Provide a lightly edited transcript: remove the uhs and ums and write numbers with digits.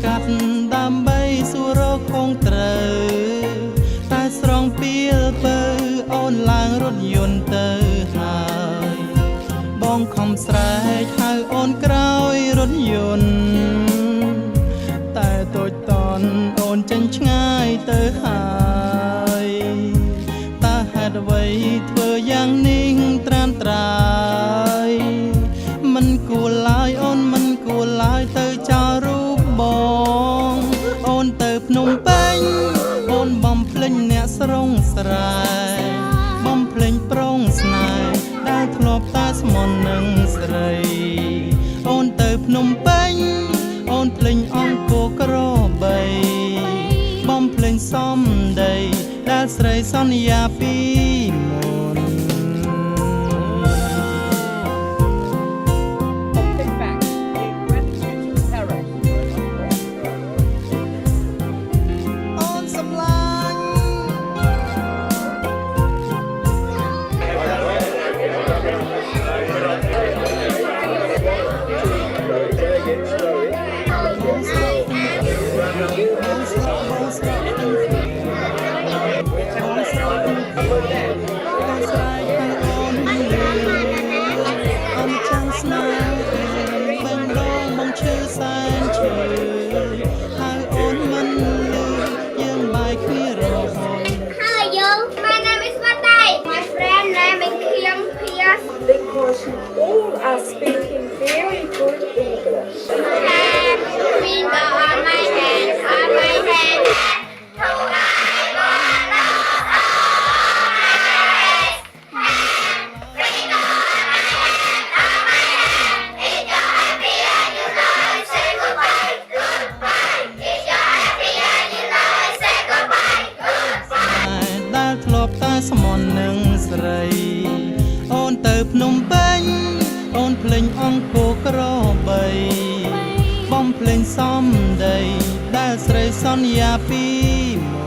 កាត់ដើម្បីសួររកคงត្រូវតែស្រង់ពីលពើអូនឡើងរថយន្តទៅហើយបងខំស្រែកហៅអូនក្រោយរថយន្តតែតូចតន់អូនចេញឆ្ងាយទៅហើយតើហេតុអ្វីធ្វើយ៉ាងនេះត្រានត្រាយមិនគួរឡើយអូនមិនគួរឡើយទៅចោលរូបបងអូនទៅភ្នំពេញអូនបំភ្លេចអ្នកស្រុងស្រែបំភ្លេចប្រុងស្នេហ៍ដែលធ្លាប់តែស្មន់នឹងស្រីអូនទៅភ្នំពេញអូនភ្លេចអង្គរក្របីបំភ្លេចសំដីដែលស្រីសន្យាពីមុនអូនសម្លាញ់Because you all are speaking very good English. Finger on my hand, on my hand. Sri អូនទៅភ្នំពេញអូនភ្លេចអង្គរក្របីបំភ្លេចសំដីដែលស្រីសន្យាពីមុន